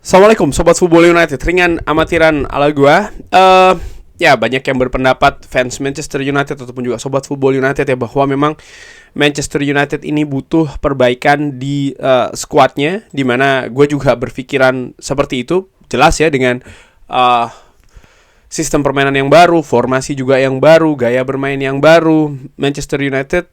Assalamualaikum Sobat Football United, ringan amatiran ala gua. Ya banyak yang berpendapat fans Manchester United ataupun juga Sobat Football United ya, bahwa memang Manchester United ini butuh perbaikan di skuadnya, dimana gue juga berpikiran seperti itu. Jelas ya, dengan sistem permainan yang baru, formasi juga yang baru, gaya bermain yang baru, Manchester United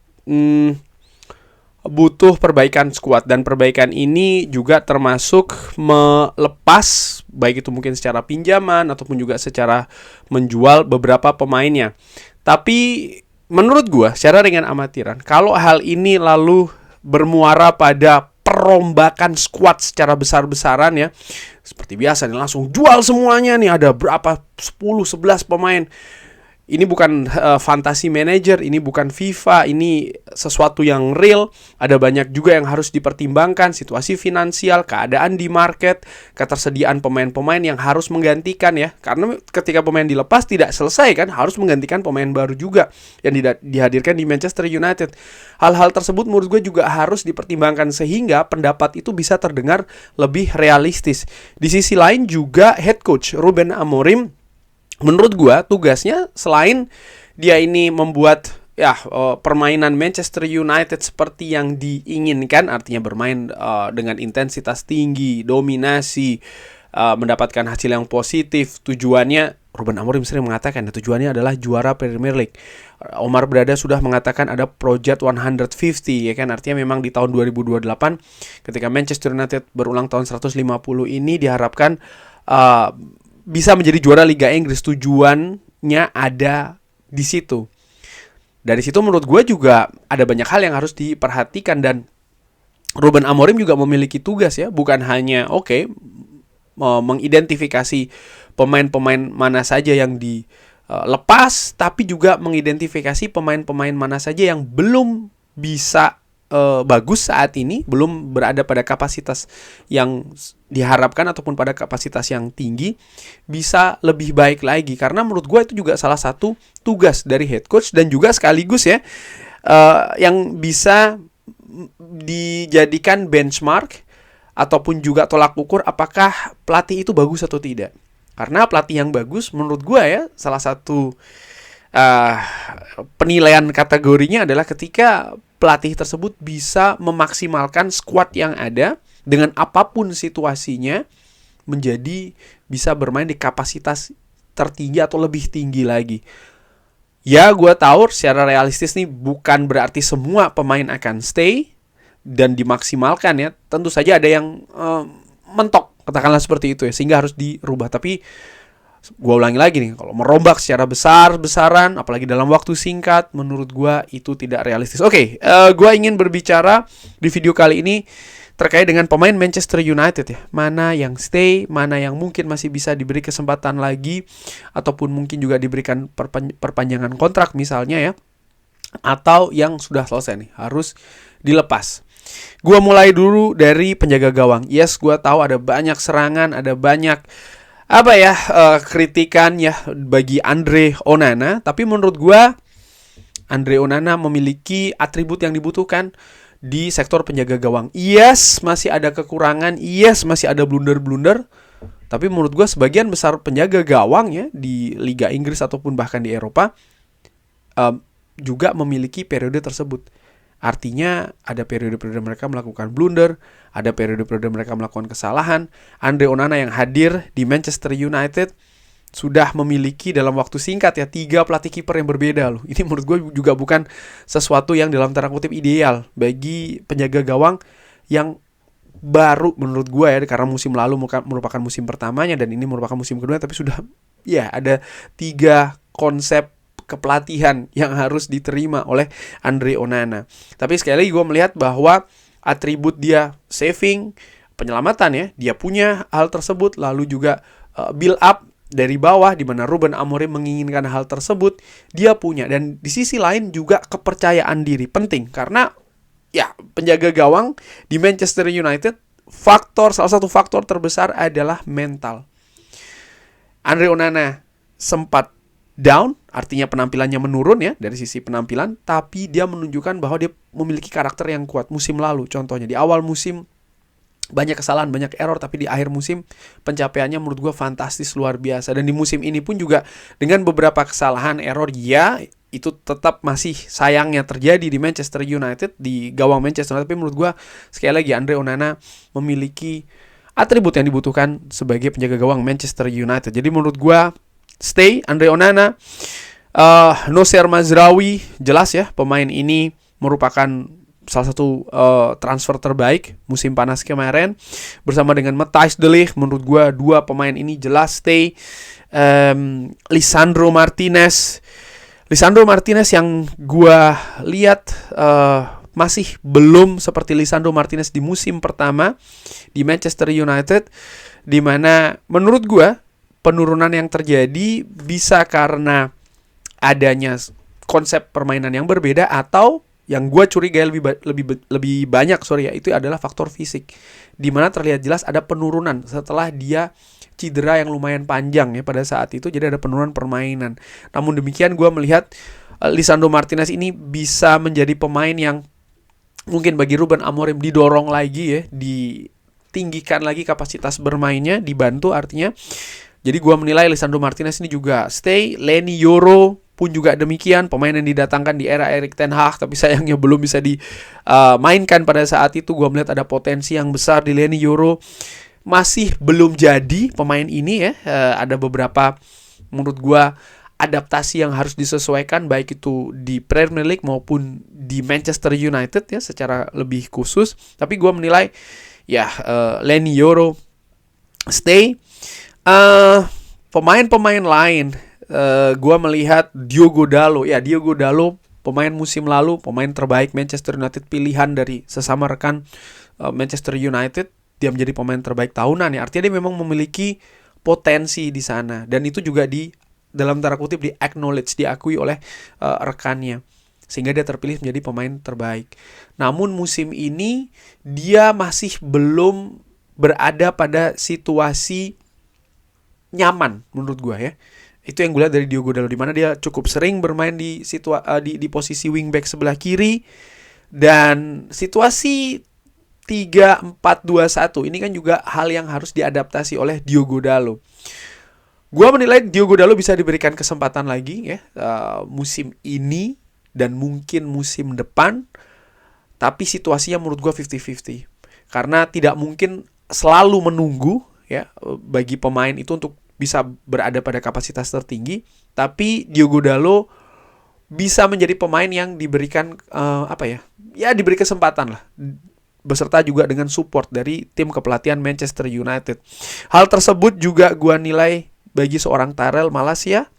butuh perbaikan skuad, dan perbaikan ini juga termasuk melepas, baik itu mungkin secara pinjaman ataupun juga secara menjual beberapa pemainnya. Tapi menurut gua secara ringan amatiran, kalau hal ini lalu bermuara pada perombakan skuad secara besar-besaran ya, seperti biasa nih, langsung jual semuanya nih, ada berapa 10-11 pemain. Ini bukan fantasi manager, ini bukan FIFA, ini sesuatu yang real. Ada banyak juga yang harus dipertimbangkan, situasi finansial, keadaan di market, ketersediaan pemain-pemain yang harus menggantikan ya. Karena ketika pemain dilepas tidak selesai kan, harus menggantikan pemain baru juga yang dihadirkan di Manchester United. Hal-hal tersebut menurut gue juga harus dipertimbangkan sehingga pendapat itu bisa terdengar lebih realistis. Di sisi lain juga head coach Ruben Amorim, menurut gua tugasnya selain dia ini membuat permainan Manchester United seperti yang diinginkan, artinya bermain dengan intensitas tinggi, dominasi, mendapatkan hasil yang positif. Tujuannya, Ruben Amorim sering mengatakan, tujuannya adalah juara Premier League. Omar Berada sudah mengatakan ada Project 150 ya kan, artinya memang di tahun 2028 ketika Manchester United berulang tahun 150 ini diharapkan bisa menjadi juara Liga Inggris. Tujuannya ada di situ. Dari situ menurut gue juga ada banyak hal yang harus diperhatikan, dan Ruben Amorim juga memiliki tugas ya, bukan hanya mengidentifikasi pemain-pemain mana saja yang dilepas, tapi juga mengidentifikasi pemain-pemain mana saja yang belum bisa bagus saat ini, belum berada pada kapasitas yang diharapkan ataupun pada kapasitas yang tinggi, bisa lebih baik lagi. Karena menurut gue itu juga salah satu tugas dari head coach, dan juga sekaligus ya yang bisa dijadikan benchmark ataupun juga tolak ukur apakah pelatih itu bagus atau tidak. Karena pelatih yang bagus menurut gue ya, salah satu penilaian kategorinya adalah ketika pelatih tersebut bisa memaksimalkan skuad yang ada dengan apapun situasinya, menjadi bisa bermain di kapasitas tertinggi atau lebih tinggi lagi. Ya, gue tahu secara realistis nih bukan berarti semua pemain akan stay dan dimaksimalkan ya. Tentu saja ada yang mentok, katakanlah seperti itu ya, sehingga harus dirubah. Tapi gue ulangi lagi nih, kalau merombak secara besar-besaran, apalagi dalam waktu singkat, menurut gue itu tidak realistis. Gue ingin berbicara di video kali ini terkait dengan pemain Manchester United ya. Mana yang stay, mana yang mungkin masih bisa diberi kesempatan lagi, ataupun mungkin juga diberikan perpanjangan kontrak misalnya ya, atau yang sudah selesai nih, harus dilepas. Gue mulai dulu dari penjaga gawang. Yes, gue tahu ada banyak serangan, ada banyak kritikan ya bagi Andre Onana, tapi menurut gua Andre Onana memiliki atribut yang dibutuhkan di sektor penjaga gawang. Yes, masih ada kekurangan, yes, masih ada blunder-blunder, tapi menurut gua sebagian besar penjaga gawang ya di Liga Inggris ataupun bahkan di Eropa juga memiliki periode tersebut. Artinya ada periode-periode mereka melakukan blunder, ada periode-periode mereka melakukan kesalahan. Andre Onana yang hadir di Manchester United sudah memiliki dalam waktu singkat ya 3 pelatih kiper yang berbeda loh. Ini menurut gue juga bukan sesuatu yang dalam tanda kutip ideal bagi penjaga gawang yang baru menurut gue ya, karena musim lalu merupakan musim pertamanya dan ini merupakan musim kedua, tapi sudah ya ada 3 konsep kepelatihan yang harus diterima oleh Andre Onana. Tapi sekali lagi gue melihat bahwa atribut dia saving, penyelamatan ya, dia punya hal tersebut, lalu juga build up dari bawah di mana Ruben Amorim menginginkan hal tersebut, dia punya. Dan di sisi lain juga kepercayaan diri penting, karena ya penjaga gawang di Manchester United salah satu faktor terbesar adalah mental. Andre Onana sempat down, artinya penampilannya menurun ya dari sisi penampilan, tapi dia menunjukkan bahwa dia memiliki karakter yang kuat musim lalu. Contohnya di awal musim banyak kesalahan, banyak error, tapi di akhir musim pencapaiannya menurut gue fantastis, luar biasa. Dan di musim ini pun juga dengan beberapa kesalahan, error, ya itu tetap masih sayangnya terjadi di Manchester United, di gawang Manchester United. Tapi menurut gue sekali lagi Andre Onana memiliki atribut yang dibutuhkan sebagai penjaga gawang Manchester United. Jadi menurut gue stay Andre Onana. Noussair Mazraoui, jelas ya pemain ini merupakan salah satu transfer terbaik musim panas kemarin, bersama dengan Matthijs de Ligt. Menurut gue dua pemain ini jelas stay. Lisandro Martinez yang gue lihat masih belum seperti Lisandro Martinez di musim pertama di Manchester United, di mana menurut gue penurunan yang terjadi bisa karena adanya konsep permainan yang berbeda, atau yang gue curiga lebih banyak itu adalah faktor fisik, di mana terlihat jelas ada penurunan setelah dia cedera yang lumayan panjang ya pada saat itu. Jadi ada penurunan permainan. Namun demikian gue melihat Lisandro Martinez ini bisa menjadi pemain yang mungkin bagi Ruben Amorim didorong lagi ya, ditinggikan lagi kapasitas bermainnya, dibantu artinya. Jadi gue menilai Lisandro Martinez ini juga stay. Leny Yoro pun juga demikian, pemain yang didatangkan di era Erik ten Hag, tapi sayangnya belum bisa dimainkan pada saat itu. Gue melihat ada potensi yang besar di Leny Yoro, masih belum jadi pemain ini ya. Ada beberapa menurut gue adaptasi yang harus disesuaikan, baik itu di Premier League maupun di Manchester United ya secara lebih khusus. Tapi gue menilai ya Leny Yoro stay. Pemain-pemain lain, gue melihat Diogo Dalot. Ya, Diogo Dalot pemain musim lalu, pemain terbaik Manchester United, pilihan dari sesama rekan Manchester United. Dia menjadi pemain terbaik tahunan ya. Artinya dia memang memiliki potensi di sana, dan itu juga dalam tanda kutip di acknowledge, diakui oleh rekannya, sehingga dia terpilih menjadi pemain terbaik. Namun musim ini dia masih belum berada pada situasi nyaman menurut gue ya. Itu yang gue lihat dari Diogo Dalot, di mana dia cukup sering bermain di posisi wingback sebelah kiri, dan situasi 3-4-2-1 ini kan juga hal yang harus diadaptasi oleh Diogo Dalot. Gue menilai Diogo Dalot bisa diberikan kesempatan lagi ya musim ini dan mungkin musim depan, tapi situasinya menurut gue 50-50, karena tidak mungkin selalu menunggu ya bagi pemain itu untuk bisa berada pada kapasitas tertinggi. Tapi Diogo Dalot bisa menjadi pemain yang diberikan diberi kesempatan lah, beserta juga dengan support dari tim kepelatihan Manchester United. Hal tersebut juga gua nilai bagi seorang Tyrell Malacia,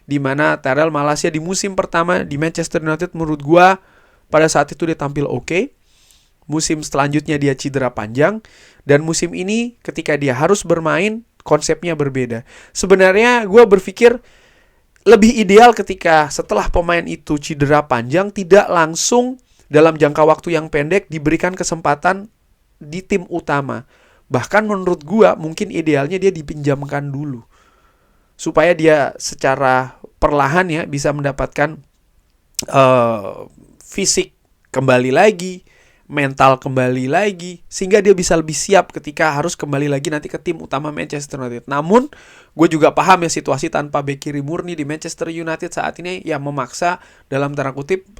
di mana Tyrell Malacia di musim pertama di Manchester United menurut gua pada saat itu dia tampil oke. Musim selanjutnya dia cedera panjang, dan musim ini ketika dia harus bermain konsepnya berbeda. Sebenarnya gue berpikir lebih ideal ketika setelah pemain itu cedera panjang tidak langsung dalam jangka waktu yang pendek diberikan kesempatan di tim utama. Bahkan menurut gue mungkin idealnya dia dipinjamkan dulu, supaya dia secara perlahan ya bisa mendapatkan fisik kembali lagi, mental kembali lagi, sehingga dia bisa lebih siap ketika harus kembali lagi nanti ke tim utama Manchester United. Namun gue juga paham ya situasi tanpa bek kiri murni di Manchester United saat ini yang memaksa dalam tanda kutip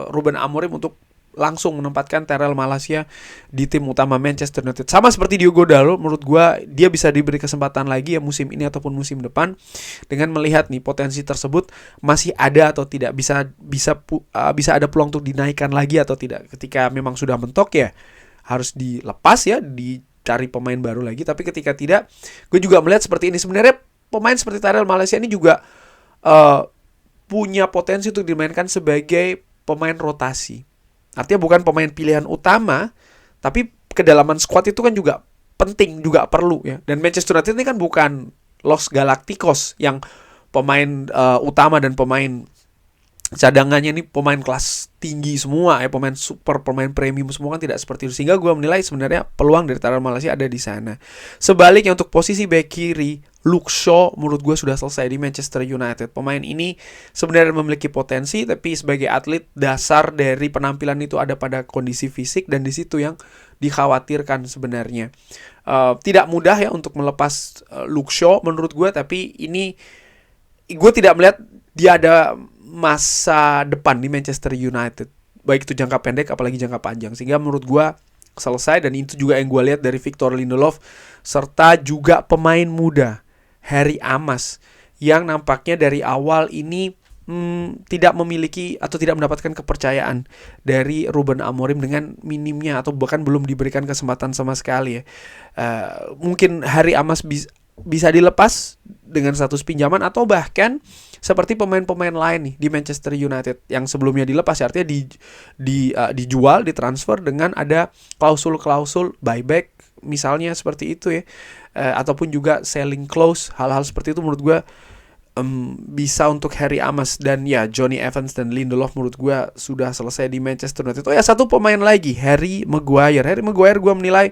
Ruben Amorim untuk langsung menempatkan Tyrell Malacia di tim utama Manchester United. Sama seperti Diogo Dalot, menurut gue dia bisa diberi kesempatan lagi ya musim ini ataupun musim depan, dengan melihat nih potensi tersebut masih ada atau tidak, bisa ada peluang untuk dinaikkan lagi atau tidak. Ketika memang sudah mentok ya harus dilepas ya, dicari pemain baru lagi. Tapi ketika tidak, gue juga melihat seperti ini. Sebenarnya pemain seperti Tyrell Malacia ini juga punya potensi untuk dimainkan sebagai pemain rotasi. Artinya bukan pemain pilihan utama, tapi kedalaman squad itu kan juga penting, juga perlu ya. Dan Manchester United ini kan bukan Los Galacticos yang pemain utama dan pemain cadangannya ini pemain kelas tinggi semua ya, pemain super, pemain premium semua, kan tidak seperti itu. Sehingga gue menilai sebenarnya peluang dari Tyrell Malacia ada di sana. Sebaliknya untuk posisi bek kiri, Luke Shaw menurut gue sudah selesai di Manchester United. Pemain ini sebenarnya memiliki potensi, tapi sebagai atlet dasar dari penampilan itu ada pada kondisi fisik, dan di situ yang dikhawatirkan sebenarnya. Tidak mudah ya untuk melepas Luke Shaw menurut gue, tapi ini gue tidak melihat dia ada masa depan di Manchester United, baik itu jangka pendek apalagi jangka panjang. Sehingga menurut gue selesai, dan itu juga yang gue lihat dari Victor Lindelof serta juga pemain muda Harry Amas yang nampaknya dari awal ini tidak memiliki atau tidak mendapatkan kepercayaan dari Ruben Amorim dengan minimnya atau bahkan belum diberikan kesempatan sama sekali ya. Mungkin Harry Amas bisa dilepas dengan status pinjaman, atau bahkan seperti pemain-pemain lain nih di Manchester United yang sebelumnya dilepas ya, artinya dijual, ditransfer dengan ada klausul-klausul buyback misalnya seperti itu ya, ataupun juga selling clause, hal-hal seperti itu menurut gue bisa untuk Harry Amas. Dan ya Johnny Evans dan Lindelof menurut gue sudah selesai di Manchester United. Oh ya, satu pemain lagi, Harry Maguire gue menilai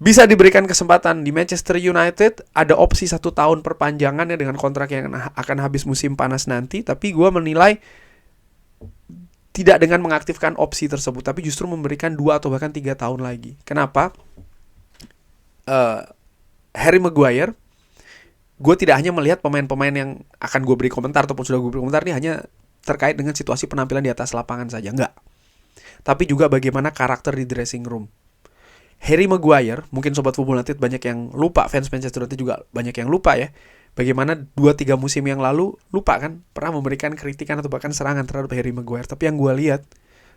bisa diberikan kesempatan di Manchester United. Ada opsi 1 tahun perpanjangannya dengan kontrak yang akan habis musim panas nanti. Tapi gue menilai tidak dengan mengaktifkan opsi tersebut, tapi justru memberikan 2 atau bahkan 3 tahun lagi. Kenapa? Harry Maguire, gue tidak hanya melihat pemain-pemain yang akan gue beri komentar ataupun sudah gue beri komentar ini hanya terkait dengan situasi penampilan di atas lapangan saja, enggak. Tapi juga bagaimana karakter di dressing room. Harry Maguire, mungkin Sobat Football United banyak yang lupa, fans Manchester United juga banyak yang lupa ya, bagaimana 2-3 musim yang lalu lupa kan pernah memberikan kritikan atau bahkan serangan terhadap Harry Maguire. Tapi yang gue lihat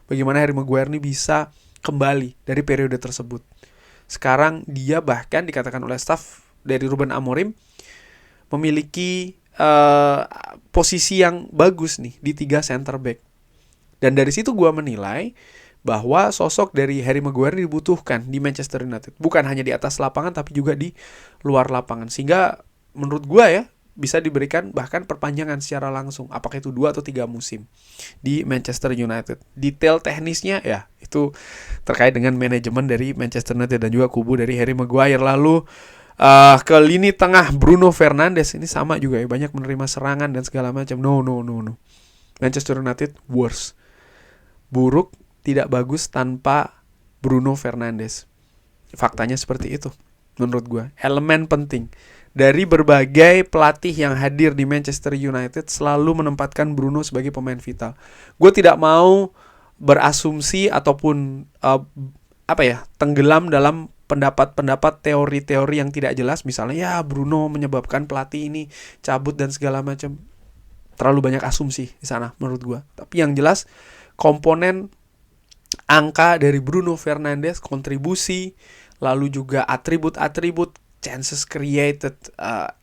bagaimana Harry Maguire ini bisa kembali dari periode tersebut. Sekarang dia bahkan dikatakan oleh staff dari Ruben Amorim memiliki posisi yang bagus nih di 3 center back. Dan dari situ gue menilai bahwa sosok dari Harry Maguire dibutuhkan di Manchester United, bukan hanya di atas lapangan tapi juga di luar lapangan. Sehingga menurut gue ya bisa diberikan bahkan perpanjangan secara langsung, apakah itu 2 atau 3 musim di Manchester United. Detail teknisnya ya itu terkait dengan manajemen dari Manchester United dan juga kubu dari Harry Maguire. Lalu ke lini tengah Bruno Fernandes ini sama juga ya, banyak menerima serangan dan segala macam. No. Manchester United worse, buruk, tidak bagus tanpa Bruno Fernandes. Faktanya seperti itu menurut gue. Elemen penting dari berbagai pelatih yang hadir di Manchester United selalu menempatkan Bruno sebagai pemain vital. Gue tidak mau berasumsi ataupun tenggelam dalam pendapat-pendapat teori-teori yang tidak jelas. Misalnya ya Bruno menyebabkan pelatih ini cabut dan segala macam. Terlalu banyak asumsi di sana menurut gue. Tapi yang jelas komponen angka dari Bruno Fernandes, kontribusi, lalu juga atribut-atribut, chances created,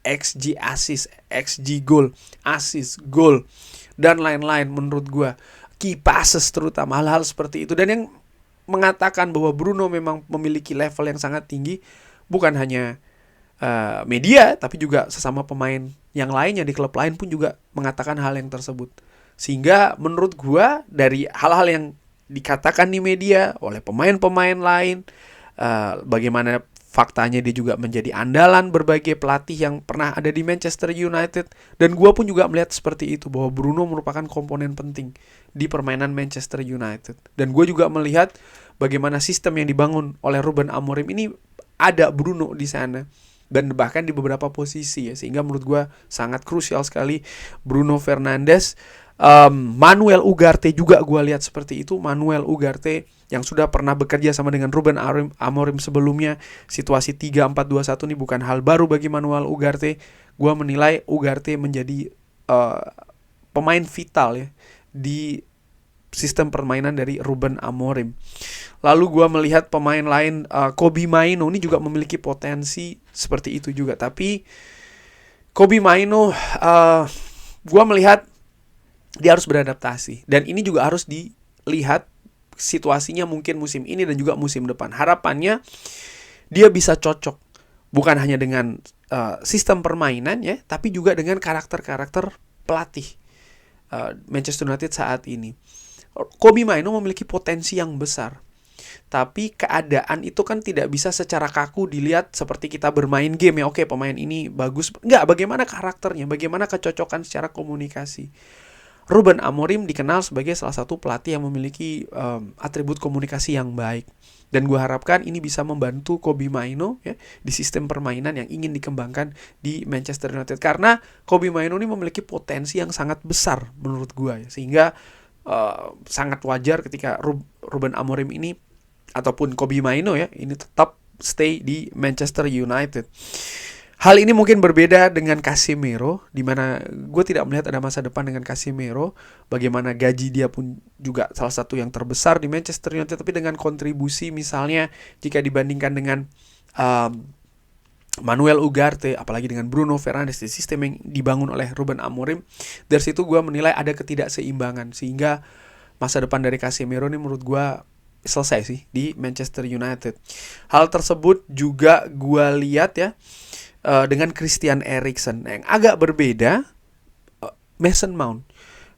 XG assist, XG goal, assist, goal, dan lain-lain menurut gue. Key passes terutama, hal-hal seperti itu. Dan yang mengatakan bahwa Bruno memang memiliki level yang sangat tinggi bukan hanya media, tapi juga sesama pemain yang lainnya di klub lain pun juga mengatakan hal yang tersebut. Sehingga menurut gua dari hal-hal yang dikatakan di media oleh pemain-pemain lain, bagaimana faktanya dia juga menjadi andalan berbagai pelatih yang pernah ada di Manchester United, dan gua pun juga melihat seperti itu bahwa Bruno merupakan komponen penting di permainan Manchester United. Dan gue juga melihat bagaimana sistem yang dibangun oleh Ruben Amorim ini ada Bruno di sana, dan bahkan di beberapa posisi ya, sehingga menurut gue sangat krusial sekali Bruno Fernandes. Manuel Ugarte juga gue lihat seperti itu. Manuel Ugarte yang sudah pernah bekerja sama dengan Ruben Amorim sebelumnya. Situasi 3-4-2-1 ini bukan hal baru bagi Manuel Ugarte. Gue menilai Ugarte menjadi pemain vital ya di sistem permainan dari Ruben Amorim. Lalu gue melihat pemain lain, Kobbie Mainoo ini juga memiliki potensi seperti itu juga. Tapi Kobbie Mainoo, gue melihat dia harus beradaptasi. Dan ini juga harus dilihat situasinya mungkin musim ini dan juga musim depan. Harapannya dia bisa cocok bukan hanya dengan sistem permainan ya, tapi juga dengan karakter-karakter pelatih Manchester United saat ini. Kobbie Mainoo memiliki potensi yang besar, tapi keadaan itu kan tidak bisa secara kaku dilihat seperti kita bermain game ya. Oke, pemain ini bagus. Enggak, bagaimana karakternya, bagaimana kecocokan secara komunikasi. Ruben Amorim dikenal sebagai salah satu pelatih yang memiliki atribut komunikasi yang baik. Dan gue harapkan ini bisa membantu Kobbie Mainoo ya, di sistem permainan yang ingin dikembangkan di Manchester United. Karena Kobbie Mainoo ini memiliki potensi yang sangat besar menurut gue ya. Sehingga sangat wajar ketika Ruben Amorim ini ataupun Kobbie Mainoo ya, ini tetap stay di Manchester United. Hal ini mungkin berbeda dengan Casemiro, di mana gue tidak melihat ada masa depan dengan Casemiro. Bagaimana gaji dia pun juga salah satu yang terbesar di Manchester United, tapi dengan kontribusi misalnya jika dibandingkan dengan Manuel Ugarte, apalagi dengan Bruno Fernandes di sistem yang dibangun oleh Ruben Amorim, dari situ gue menilai ada ketidakseimbangan, sehingga masa depan dari Casemiro ini menurut gue selesai sih di Manchester United. Hal tersebut juga gue lihat ya dengan Christian Eriksen. Yang agak berbeda, Mason Mount.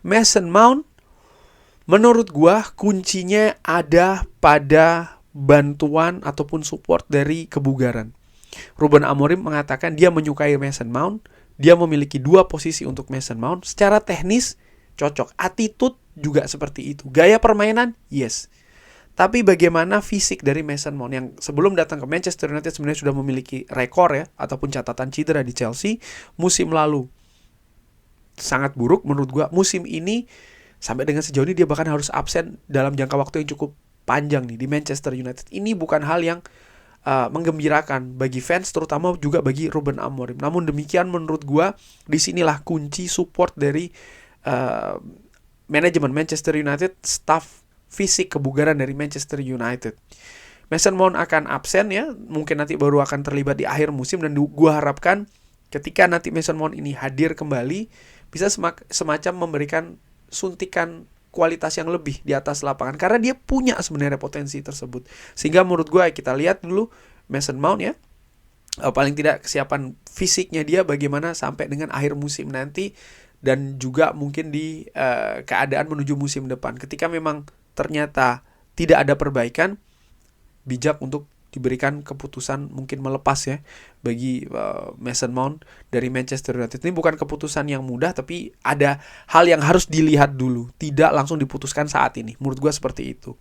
Mason Mount menurut gua kuncinya ada pada bantuan ataupun support dari kebugaran. Ruben Amorim mengatakan dia menyukai Mason Mount. Dia memiliki 2 posisi untuk Mason Mount. Secara teknis cocok. Attitude juga seperti itu. Gaya permainan, yes. Tapi bagaimana fisik dari Mason Mount yang sebelum datang ke Manchester United sebenarnya sudah memiliki rekor ya, ataupun catatan cedera di Chelsea musim lalu sangat buruk menurut gua. Musim ini sampai dengan sejauh ini dia bahkan harus absen dalam jangka waktu yang cukup panjang nih di Manchester United. Ini bukan hal yang menggembirakan bagi fans, terutama juga bagi Ruben Amorim. Namun demikian menurut gua disinilah kunci support dari manajemen Manchester United, staff fisik kebugaran dari Manchester United. Mason Mount akan absen ya, mungkin nanti baru akan terlibat di akhir musim, dan gue harapkan ketika nanti Mason Mount ini hadir kembali bisa semacam memberikan suntikan kualitas yang lebih di atas lapangan, karena dia punya sebenarnya potensi tersebut. Sehingga menurut gue kita lihat dulu Mason Mount ya, paling tidak kesiapan fisiknya dia bagaimana sampai dengan akhir musim nanti, dan juga mungkin di keadaan menuju musim depan. Ketika memang ternyata tidak ada perbaikan, bijak untuk diberikan keputusan mungkin melepas ya bagi Mason Mount dari Manchester United. Ini bukan keputusan yang mudah, tapi ada hal yang harus dilihat dulu, tidak langsung diputuskan saat ini. Menurut gue seperti itu.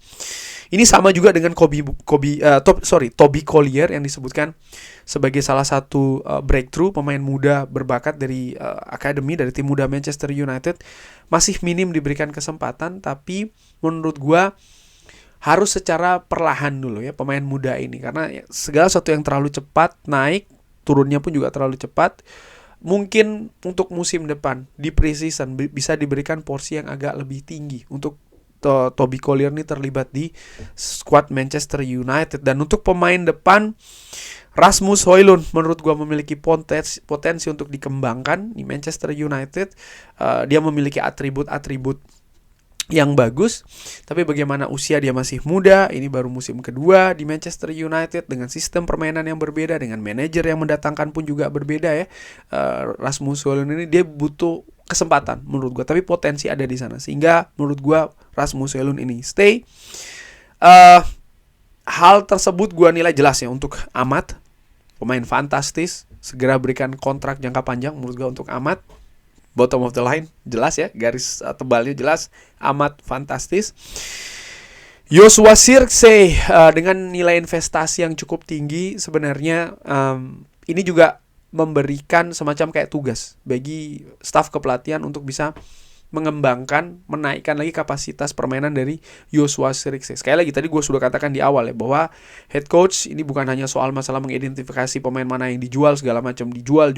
Ini sama juga dengan Toby Collier yang disebutkan sebagai salah satu breakthrough pemain muda berbakat dari akademi dari tim muda Manchester United. Masih minim diberikan kesempatan, tapi menurut gua harus secara perlahan dulu ya pemain muda ini, karena segala sesuatu yang terlalu cepat naik, turunnya pun juga terlalu cepat. Mungkin untuk musim depan di pre-season bisa diberikan porsi yang agak lebih tinggi untuk Toby Collier ini terlibat di squad Manchester United. Dan untuk pemain depan, Rasmus Højlund menurut gua memiliki potensi untuk dikembangkan di Manchester United. Dia memiliki atribut-atribut yang bagus, tapi bagaimana usia dia masih muda, ini baru musim kedua di Manchester United dengan sistem permainan yang berbeda, dengan manajer yang mendatangkan pun juga berbeda ya. Rasmus Højlund ini dia butuh kesempatan menurut gue, tapi potensi ada di sana, sehingga menurut gue Rasmus Højlund ini stay. Hal tersebut gue nilai jelas ya untuk Amat, pemain fantastis, segera berikan kontrak jangka panjang menurut gue untuk Amat. Bottom of the line jelas ya, garis tebalnya jelas, Amat fantastis. Joshua Zirkzee dengan nilai investasi yang cukup tinggi sebenarnya, ini juga memberikan semacam kayak tugas bagi staf kepelatihan untuk bisa mengembangkan, menaikkan lagi kapasitas permainan dari Joshua Zirkzee. Sekali lagi tadi gue sudah katakan di awal ya, bahwa head coach ini bukan hanya soal masalah mengidentifikasi pemain mana yang dijual segala macam, dijual.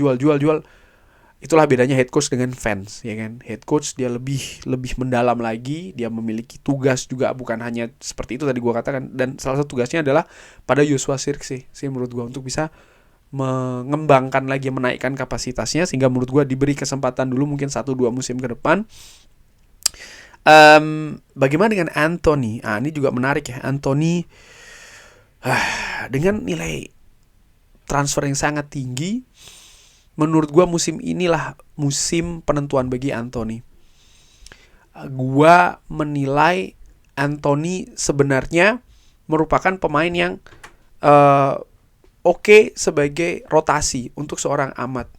Itulah bedanya head coach dengan fans, ya kan? Head coach dia lebih mendalam lagi, dia memiliki tugas juga, bukan hanya seperti itu tadi gue katakan. Dan salah satu tugasnya adalah pada Joshua Zirkzee sih menurut gue, untuk bisa mengembangkan lagi, menaikkan kapasitasnya, sehingga menurut gue diberi kesempatan dulu mungkin 1-2 musim ke depan. Bagaimana dengan Antony? Ini juga menarik ya, Antony dengan nilai transfer yang sangat tinggi. Menurut gue musim inilah musim penentuan bagi Antony. Gue menilai Antony sebenarnya merupakan pemain yang oke sebagai rotasi untuk seorang Amat.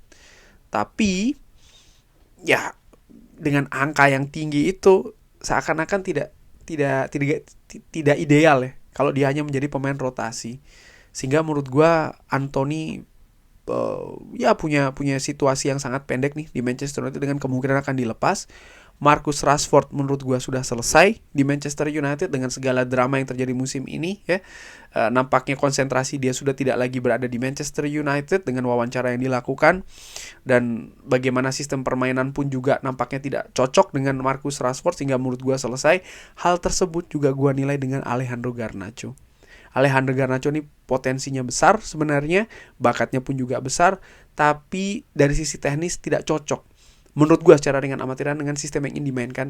Tapi ya dengan angka yang tinggi itu seakan-akan tidak ideal ya. kalau dia hanya menjadi pemain rotasi. Sehingga menurut gua Anthony ya punya situasi yang sangat pendek nih di Manchester United dengan kemungkinan akan dilepas. Marcus Rashford menurut gua sudah selesai di Manchester United dengan segala drama yang terjadi musim ini ya. Nampaknya konsentrasi dia sudah tidak lagi berada di Manchester United dengan wawancara yang dilakukan, dan bagaimana sistem permainan pun juga nampaknya tidak cocok dengan Marcus Rashford, sehingga menurut gua selesai. Hal tersebut juga gua nilai dengan Alejandro Garnacho. Alejandro Garnacho ini potensinya besar sebenarnya, bakatnya pun juga besar, tapi dari sisi teknis tidak cocok menurut gue secara ringan amatiran dengan sistem yang ingin dimainkan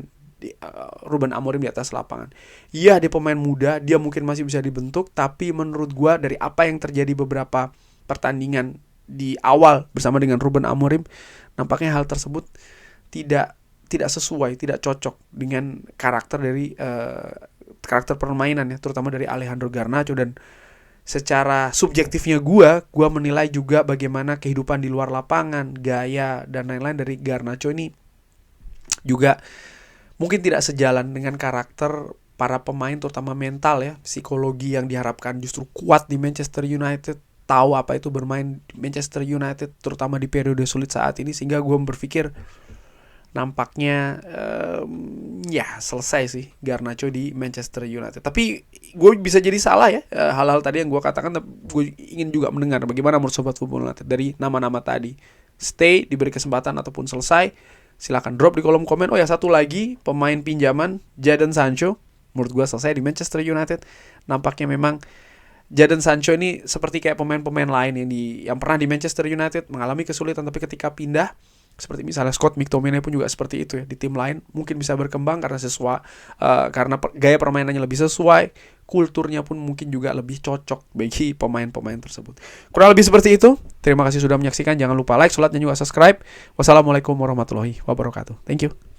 Ruben Amorim di atas lapangan. Iya, dia pemain muda, dia mungkin masih bisa dibentuk, tapi menurut gue dari apa yang terjadi beberapa pertandingan di awal bersama dengan Ruben Amorim, nampaknya hal tersebut tidak sesuai, tidak cocok dengan karakter dari karakter permainan ya, terutama dari Alejandro Garnacho. Dan secara subjektifnya gue menilai juga bagaimana kehidupan di luar lapangan, gaya dan lain-lain dari Garnacho ini juga mungkin tidak sejalan dengan karakter para pemain, terutama mental ya, psikologi yang diharapkan justru kuat di Manchester United, tahu apa itu bermain di Manchester United terutama di periode sulit saat ini. Sehingga gue berpikir nampaknya ya selesai sih Garnacho di Manchester United. Tapi gue bisa jadi salah ya, hal-hal tadi yang gue katakan. Gue ingin juga mendengar bagaimana menurut Sobat Football United dari nama-nama tadi. Stay, diberi kesempatan, ataupun selesai. Silakan drop di kolom komen. Oh ya, satu lagi pemain pinjaman, Jadon Sancho, menurut gue selesai di Manchester United. Nampaknya memang Jadon Sancho ini seperti kayak pemain-pemain lain yang pernah di Manchester United mengalami kesulitan, tapi ketika pindah, seperti misalnya Scott McTominay pun juga seperti itu ya, di tim lain mungkin bisa berkembang karena karena gaya permainannya lebih sesuai, kulturnya pun mungkin juga lebih cocok bagi pemain-pemain tersebut. Kurang lebih seperti itu. Terima kasih sudah menyaksikan. Jangan lupa like, dan juga subscribe. Wassalamualaikum warahmatullahi wabarakatuh. Thank you.